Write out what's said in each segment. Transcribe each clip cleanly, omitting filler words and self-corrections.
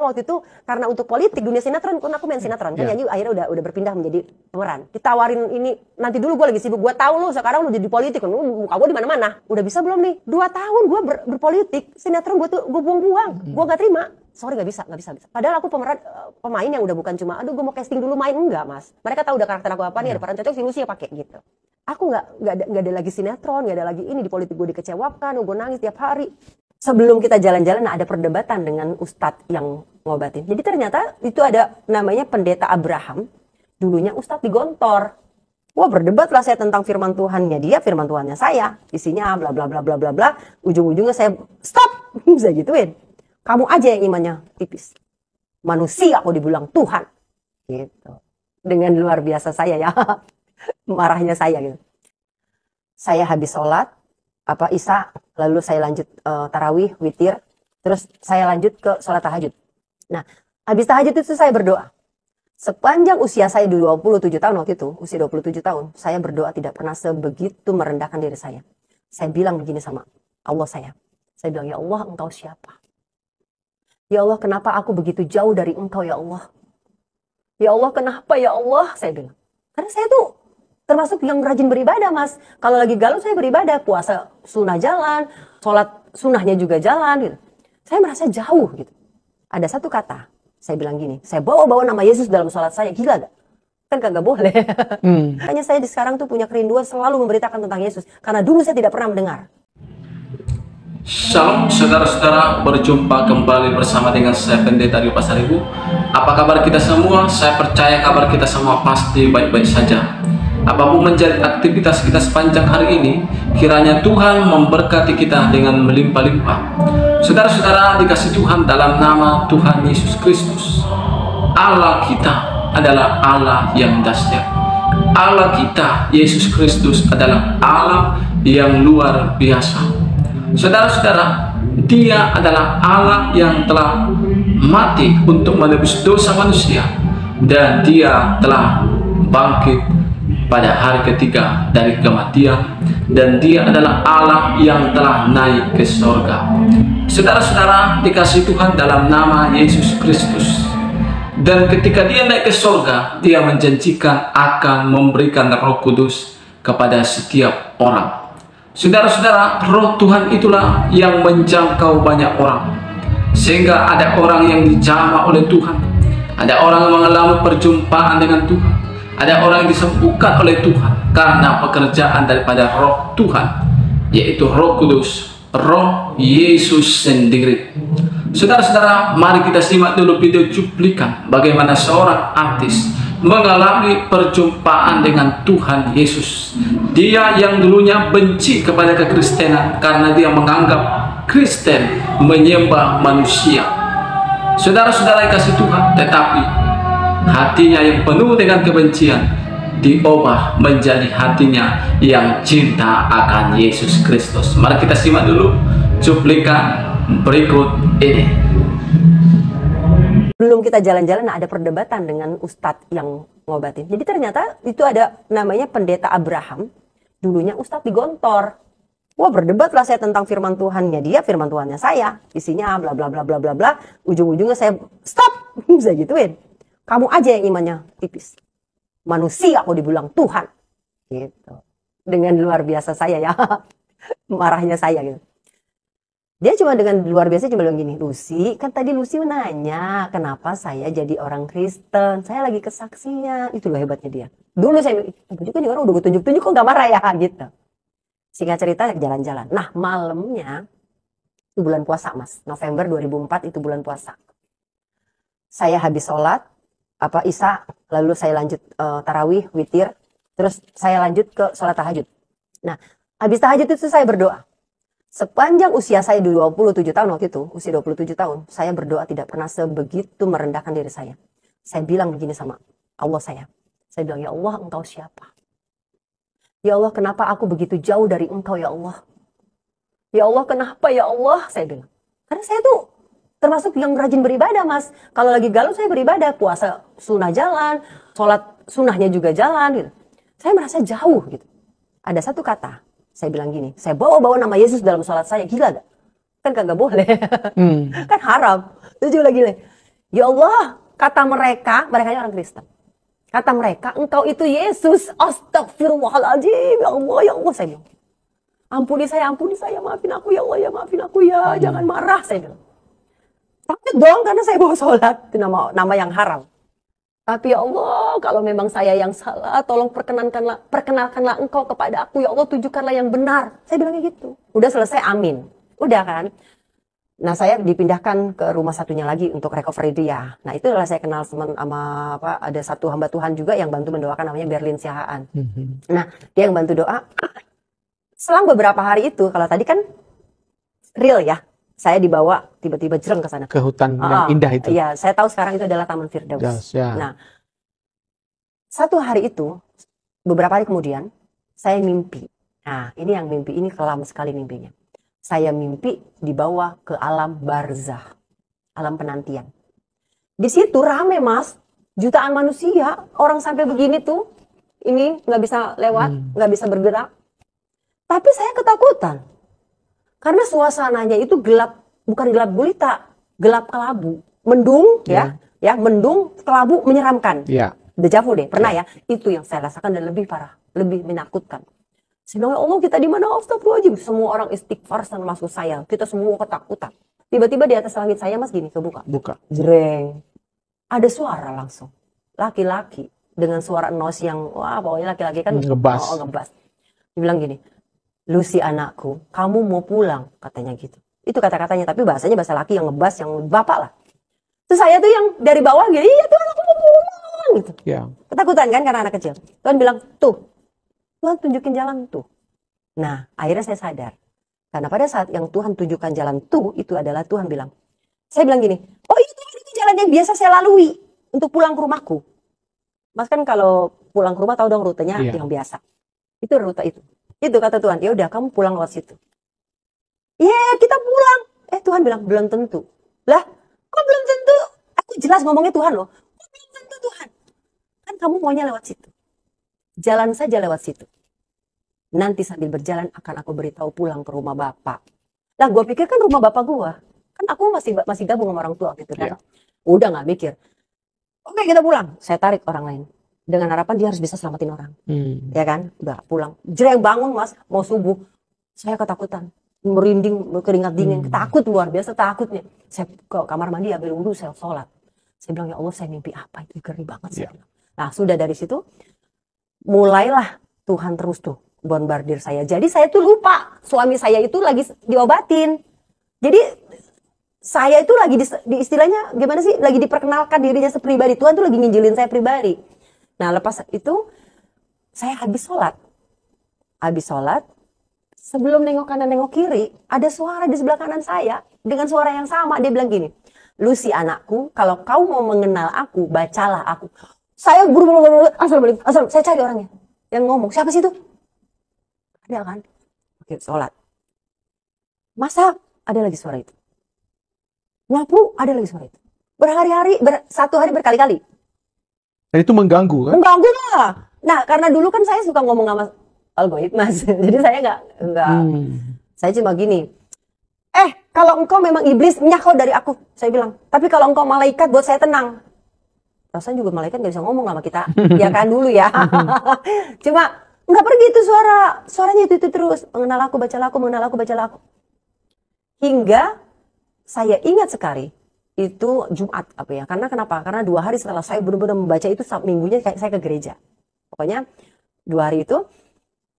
Waktu itu karena untuk politik dunia sinetron, kan aku main sinetron kan, nyanyi akhirnya udah berpindah menjadi pemeran. Ditawarin ini, nanti dulu gue lagi sibuk, gue tahu lu sekarang lu jadi politik, lu muka gue di mana-mana. Udah bisa belum nih? 2 tahun gue berpolitik, sinetron gue buang-buang, gue gak terima. Sorry gak bisa. Padahal aku pemain yang udah bukan cuma, aduh gue mau casting dulu main, enggak mas. Mereka tahu udah karakter aku apa nih, ada peran cocok si Lucy ya pakai gitu. Aku nggak ada lagi sinetron, nggak ada lagi ini di politik, gue dikecewakan, gue nangis tiap hari. Sebelum kita jalan-jalan ada perdebatan dengan ustadz yang ngobatin. Jadi ternyata itu ada namanya pendeta Abraham. Dulunya ustadz di Gontor. Wah berdebat lah saya tentang firman Tuhannya dia, firman Tuhannya saya. Isinya bla bla bla bla bla bla. Ujung-ujungnya saya stop. Bisa gituin. Kamu aja yang imannya tipis. Manusia kok dibilang Tuhan. Gitu. Dengan luar biasa saya ya. Marahnya saya gitu. Saya habis sholat. Isya, lalu saya lanjut tarawih, witir, terus saya lanjut ke sholat tahajud. Nah, habis tahajud itu saya berdoa. Sepanjang usia saya 27 tahun waktu itu, usia 27 tahun, saya berdoa tidak pernah sebegitu merendahkan diri saya. Saya bilang begini sama Allah saya. Saya bilang, ya Allah engkau siapa? Ya Allah kenapa aku begitu jauh dari engkau ya Allah? Ya Allah kenapa ya Allah? Saya bilang. Karena saya tuh termasuk yang rajin beribadah mas. Kalau lagi galau saya beribadah, puasa sunnah jalan, sholat sunnahnya juga jalan gitu. Saya merasa jauh gitu. Ada satu kata, saya bilang gini, saya bawa nama Yesus dalam sholat saya, gila gak? Kan kagak boleh. Makanya saya sekarang tuh punya kerinduan selalu memberitakan tentang Yesus. Karena dulu saya tidak pernah mendengar. Shalom saudara-saudara, berjumpa kembali bersama dengan saya Pendeta Rio Pasaribu. Apa kabar kita semua? Saya percaya kabar kita semua pasti baik-baik saja. Apapun menjadi aktivitas kita sepanjang hari ini, kiranya Tuhan memberkati kita dengan melimpah-limpah. Saudara-saudara dikasih Tuhan dalam nama Tuhan Yesus Kristus, Allah kita adalah Allah yang dahsyat. Allah kita, Yesus Kristus adalah Allah yang luar biasa. Saudara-saudara, Dia adalah Allah yang telah mati untuk menebus dosa manusia, dan Dia telah bangkit pada hari ketiga dari kematian, dan Dia adalah Allah yang telah naik ke surga. Saudara-saudara dikasih Tuhan dalam nama Yesus Kristus, dan ketika Dia naik ke surga, Dia menjanjikan akan memberikan Roh Kudus kepada setiap orang. Saudara-saudara, Roh Tuhan itulah yang menjangkau banyak orang, sehingga ada orang yang dijamah oleh Tuhan, ada orang yang mengalami perjumpaan dengan Tuhan, ada orang yang disembuhkan oleh Tuhan karena pekerjaan daripada Roh Tuhan, yaitu Roh Kudus, Roh Yesus sendiri. Saudara-saudara, mari kita simak dulu video cuplikan bagaimana seorang artis mengalami perjumpaan dengan Tuhan Yesus. Dia yang dulunya benci kepada kekristenan karena dia menganggap Kristen menyembah manusia. Saudara-saudara yang kasih Tuhan, tetapi hatinya yang penuh dengan kebencian diubah menjadi hatinya yang cinta akan Yesus Kristus. Mari kita simak dulu cuplikan berikut ini. Belum kita jalan-jalan ada perdebatan dengan ustadz yang ngobatin. Jadi ternyata itu ada namanya pendeta Abraham. Dulunya ustadz di Gontor. Wah berdebat lah saya tentang firman Tuhannya dia, firman Tuhannya saya. Isinya bla bla bla bla bla bla. Ujung-ujungnya saya stop. Bisa gituin. Kamu aja yang imannya tipis. Manusia kok dibilang Tuhan. Gitu. Dengan luar biasa saya ya. Marahnya saya gitu. Dia cuma dengan luar biasa cuma bilang gini, Lucy, kan tadi Lucy nanya kenapa saya jadi orang Kristen. Saya lagi kesaksian. Itu loh hebatnya dia. Dulu saya juga nih orang udah gue tunjuk-tunjuk kok gak marah ya gitu. Singkat cerita jalan-jalan. Nah malamnya itu bulan puasa mas. November 2004 itu bulan puasa. Saya habis sholat Isya, lalu saya lanjut tarawih, witir, terus saya lanjut ke sholat tahajud. Nah habis tahajud itu saya berdoa. Sepanjang usia saya 27 tahun waktu itu, usia 27 tahun, saya berdoa tidak pernah sebegitu merendahkan diri saya. Saya bilang begini sama Allah saya. Saya bilang, ya Allah engkau siapa? Ya Allah kenapa aku begitu jauh dari engkau ya Allah? Ya Allah kenapa ya Allah? Saya bilang. Karena saya tuh termasuk yang rajin beribadah mas. Kalau lagi galau saya beribadah, puasa sunnah jalan, sholat sunnahnya juga jalan gitu. Saya merasa jauh gitu. Ada satu kata. Saya bilang gini, saya bawa nama Yesus dalam sholat saya, gila gak? Kan kagak boleh. Kan haram. Itu juga gila. Ya Allah, kata mereka orang Kristen. Kata mereka, engkau itu Yesus. Astagfirullahaladzim. Ya Allah, saya bilang. Ampuni saya, maafin aku ya Allah, ya maafin aku ya, jangan marah, saya bilang. Takut dong, karena saya bawa sholat, itu nama yang haram. Tapi ya Allah, kalau memang saya yang salah, tolong perkenalkanlah engkau kepada aku, ya Allah, tunjukkanlah yang benar. Saya bilangnya gitu. Udah selesai, amin. Udah kan? Nah, saya dipindahkan ke rumah satunya lagi untuk recovery dia. Nah, itulah saya kenal sama ada satu hamba Tuhan juga yang bantu mendoakan, namanya Berlin Siahaan. Nah, dia yang bantu doa. Selang beberapa hari itu, kalau tadi kan real ya, saya dibawa tiba-tiba jereng ke sana. Ke hutan yang indah itu. Iya, saya tahu sekarang itu adalah Taman Firdaus. Ya. Nah, satu hari itu, beberapa hari kemudian, saya mimpi. Nah, ini yang mimpi ini kelam sekali mimpinya. Saya mimpi dibawa ke alam barzah, alam penantian. Di situ rame Mas, jutaan manusia, orang sampai begini tuh, ini nggak bisa lewat, nggak bisa bergerak. Tapi saya ketakutan, karena suasananya itu gelap, bukan gelap gulita, gelap kelabu, mendung mendung, kelabu, menyeramkan. Dejavu deh, pernah ya? Itu yang saya rasakan dan lebih parah, lebih menakutkan. Saya bilang, ya Allah, kita di mana? Astagfirullahaladzim. Semua orang istighfar masuk saya. Kita semua ketakutan. Tiba-tiba di atas langit saya, Mas, gini, kebuka. Jreng. Ada suara langsung. Laki-laki. Dengan suara nos yang, wah, pokoknya laki-laki kan ngebas. Dia bilang gini, Lucy anakku, kamu mau pulang? Katanya gitu. Itu kata-katanya, tapi bahasanya bahasa laki yang ngebas, yang bapak lah. Terus saya tuh yang dari bawah gini, iya Tuhan, aku mau pulang. Gitu. Ketakutan kan karena anak kecil. Tuhan bilang, tuh. Tuhan tunjukin jalan tuh. Nah, akhirnya saya sadar. Karena pada saat yang Tuhan tunjukkan jalan tuh, itu adalah Tuhan bilang. Saya bilang gini, oh itu jalan yang biasa saya lalui untuk pulang ke rumahku. Mas kan kalau pulang ke rumah tahu dong rutenya yang biasa. Itu rute itu. Itu kata Tuhan, ya udah kamu pulang lewat situ. Kita pulang. Tuhan bilang, belum tentu. Lah, kok belum tentu? Aku jelas ngomongnya Tuhan loh. Kok belum tentu Tuhan? Kan kamu maunya lewat situ. Jalan saja lewat situ. Nanti sambil berjalan akan aku beritahu pulang ke rumah Bapak. Lah gue pikir kan rumah Bapak gue. Kan aku masih gabung sama orang tua gitu kan. Udah gak mikir. Oke, kita pulang. Saya tarik orang lain. Dengan harapan dia harus bisa selamatin orang. Ya kan? Udah pulang. Jreng bangun Mas. Mau subuh. Saya ketakutan. Merinding, keringat dingin. Takut luar biasa takutnya. Saya ke kamar mandi ambil wudhu, saya sholat. Saya bilang, ya Allah, saya mimpi apa? Itu ngeri banget. Saya bilang. Nah sudah dari situ. Mulailah Tuhan terus tuh bombardir saya. Jadi saya tuh lupa suami saya itu lagi diobatin. Jadi saya itu lagi di istilahnya gimana sih? Lagi diperkenalkan dirinya sepribadi. Tuhan tuh lagi nginjilin saya pribadi. Nah lepas itu saya habis sholat. Sebelum nengok kanan nengok kiri, ada suara di sebelah kanan saya dengan suara yang sama. Dia bilang gini, Lucy anakku, kalau kau mau mengenal aku, bacalah aku. Saya buru-buru, assalamualaikum, saya cari orangnya. Yang ngomong, siapa sih itu? Ada kan? Oke, sholat. Masak, ada lagi suara itu. Nyapu, ada lagi suara itu. Berhari-hari, satu hari berkali-kali. Dan itu mengganggu kan? Mengganggu lah. Nah, karena dulu kan saya suka ngomong sama algoritma, Mas. Jadi saya nggak. Saya cuma gini. Kalau engkau memang iblis, nyakau dari aku. Saya bilang. Tapi kalau engkau malaikat, buat saya tenang. Rasanya juga malaikat gak bisa ngomong sama kita. Ya kan dulu ya. Cuma nggak pergi itu suaranya itu terus. Mengenal aku, bacalah aku, mengenal aku, bacalah aku. Hingga saya ingat sekali itu Jumat apa ya? Karena kenapa? Karena 2 hari setelah saya benar-benar membaca itu, minggunya saya ke gereja. Pokoknya 2 hari itu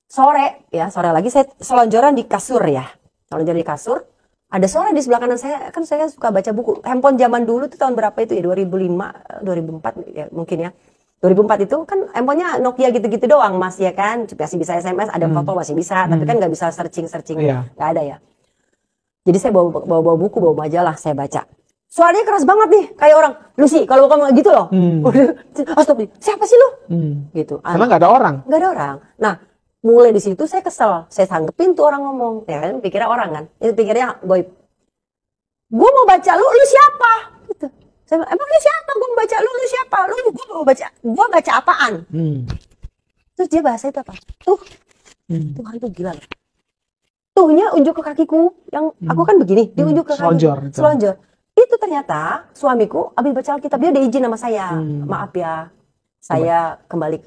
sore lagi saya selonjoran di kasur ya. Selonjoran di kasur. Ada suara di sebelah kanan saya, kan saya suka baca buku. Handphone zaman dulu tuh tahun berapa itu ya? 2005, 2004 ya mungkin ya. 2004 itu kan handphonenya Nokia gitu-gitu doang Mas ya kan. Masih bisa SMS, ada foto masih bisa. Tapi kan nggak bisa searching. Nggak ada ya. Jadi saya bawa buku, bawa majalah, saya baca. Suaranya keras banget nih, kayak orang, Lucy, kalau kamu gitu loh. Astagfirullah, siapa sih lu? Gitu. Karena nggak ada orang. Nggak ada orang. Nah, mulai di situ saya kesel. Saya sanggepin tuh orang ngomong. Ya kan, pikirnya orang kan. Itu pikirnya goib. Gue mau baca lu siapa? Gitu. Saya bilang, emang lu siapa? Gue mau baca lu siapa? Gue baca apaan? Terus dia bahasa itu apa? Tuhan tuh gila loh. Tuhnya unjuk ke kakiku. Yang aku kan begini, dia unjuk ke kakiku. Selonjor. Itu ternyata suamiku habis baca Alkitab, dia udah izin sama saya. Maaf ya, saya kembali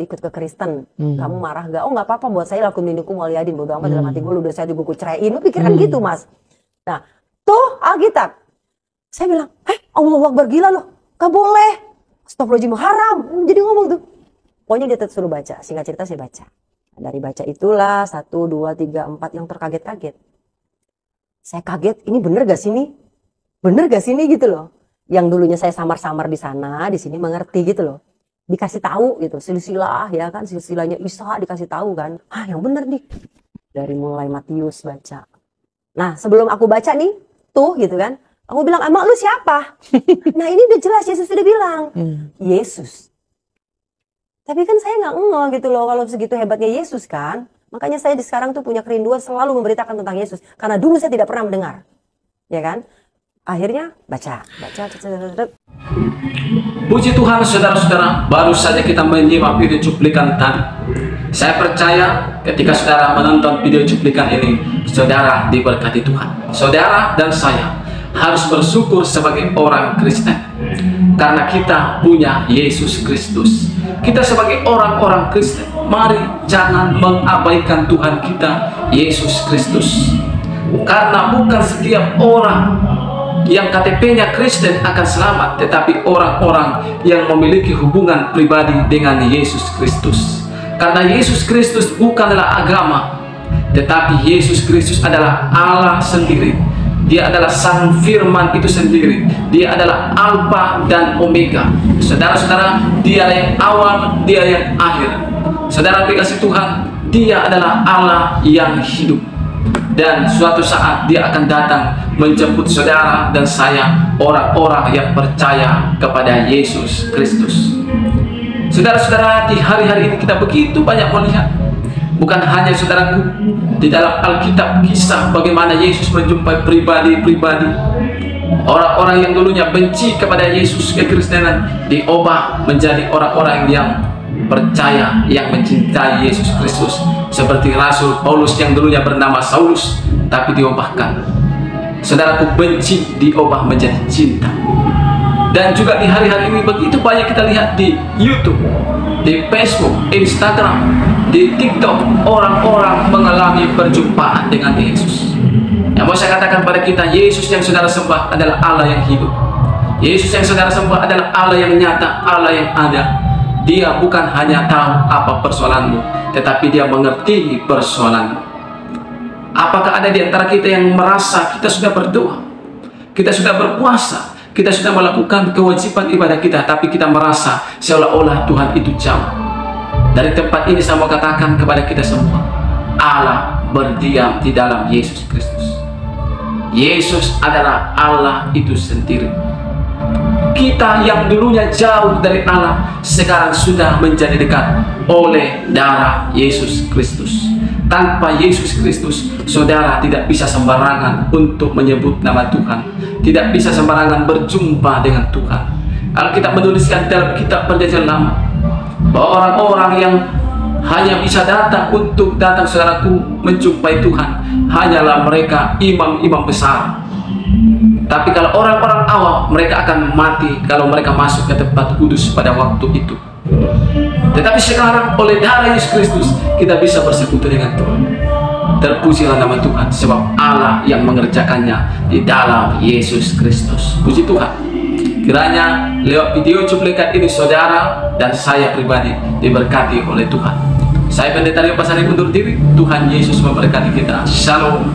ikut ke Kristen. Kamu marah gak? Oh nggak apa-apa, buat saya lakum dinukum waliyadin. Bodo amat, dalam hati gue, udah saya juga gue ceraiin. Lu pikiran gitu, Mas. Nah, tuh Alkitab. Saya bilang, Allahu Akbar, gila loh. Gak boleh. Astagfirullahaladzim, haram. Jadi ngomong tuh. Pokoknya dia tetap suruh baca. Singkat cerita saya baca. Dari baca itulah 1, 2, 3, 4 yang terkaget-kaget. Saya kaget, ini bener gak sih nih? Bener gak sih nih gitu loh. Yang dulunya saya samar-samar di sana, di sini mengerti gitu loh. Dikasih tahu gitu, silsilah ya kan, silsilahnya Isa dikasih tahu kan. Yang bener nih. Dari mulai Matius baca. Nah, sebelum aku baca nih, tuh gitu kan. Aku bilang, emang lu siapa? Nah, ini udah jelas Yesus udah bilang. Yesus. Tapi kan saya nggak ngeh gitu loh kalau segitu hebatnya Yesus kan. Makanya saya sekarang tuh punya kerinduan selalu memberitakan tentang Yesus. Karena dulu saya tidak pernah mendengar. Ya kan? Akhirnya baca. Puji Tuhan saudara-saudara, baru saja kita menyimak video cuplikan tadi. Saya percaya ketika saudara menonton video cuplikan ini, saudara diberkati Tuhan. Saudara dan saya harus bersyukur sebagai orang Kristen. Karena kita punya Yesus Kristus. Kita sebagai orang-orang Kristen, mari jangan mengabaikan Tuhan kita, Yesus Kristus. Karena bukan setiap orang yang KTP-nya Kristen akan selamat, tetapi orang-orang yang memiliki hubungan pribadi dengan Yesus Kristus. Karena Yesus Kristus bukanlah agama, tetapi Yesus Kristus adalah Allah sendiri. Dia adalah Sang Firman itu sendiri. Dia adalah Alfa dan Omega. Saudara-saudara, Dia yang awal, Dia yang akhir. Saudara dikasih Tuhan, Dia adalah Allah yang hidup. Dan suatu saat Dia akan datang menjemput saudara dan saya, orang-orang yang percaya kepada Yesus Kristus. Saudara-saudara, di hari-hari ini kita begitu banyak melihat, bukan hanya saudaraku, di dalam Alkitab kisah bagaimana Yesus menjumpai pribadi-pribadi. Orang-orang yang dulunya benci kepada Yesus, kekristenan, diubah menjadi orang-orang yang percaya, yang mencintai Yesus Kristus. Seperti Rasul Paulus yang dulunya bernama Saulus, tapi diubahkan. Saudaraku, benci diubah menjadi cinta. Dan juga di hari-hari ini begitu banyak kita lihat di YouTube, di Facebook, Instagram, di TikTok, orang-orang mengalami perjumpaan dengan Yesus. Yang mau saya katakan pada kita, Yesus yang saudara sembah adalah Allah yang hidup. Yesus yang saudara sembah adalah Allah yang nyata, Allah yang ada. Dia bukan hanya tahu apa persoalanmu, tetapi Dia mengerti persoalanmu. Apakah ada di antara kita yang merasa kita sudah berdoa, kita sudah berpuasa, kita sudah melakukan kewajiban ibadah kita, tapi kita merasa seolah-olah Tuhan itu jauh? Dari tempat ini saya mau katakan kepada kita semua, Allah berdiam di dalam Yesus Kristus. Yesus adalah Allah itu sendiri. Kita yang dulunya jauh dari Allah, sekarang sudah menjadi dekat oleh darah Yesus Kristus. Tanpa Yesus Kristus, saudara tidak bisa sembarangan untuk menyebut nama Tuhan, tidak bisa sembarangan berjumpa dengan Tuhan. Alkitab menuliskan dalam kitab Perjanjian Lama bahwa orang-orang yang hanya bisa datang untuk datang, saudaraku, menjumpai Tuhan hanyalah mereka imam-imam besar. Tapi kalau orang-orang awam, mereka akan mati kalau mereka masuk ke tempat kudus pada waktu itu. Tetapi sekarang oleh darah Yesus Kristus kita bisa bersekutu dengan Tuhan. Terpujilah nama Tuhan, sebab Allah yang mengerjakannya di dalam Yesus Kristus. Puji Tuhan. Kiranya lewat video cuplikan ini saudara dan saya pribadi diberkati oleh Tuhan. Saya Pendeta Rio Pasaribu undur diri. Tuhan Yesus memberkati kita. Shalom.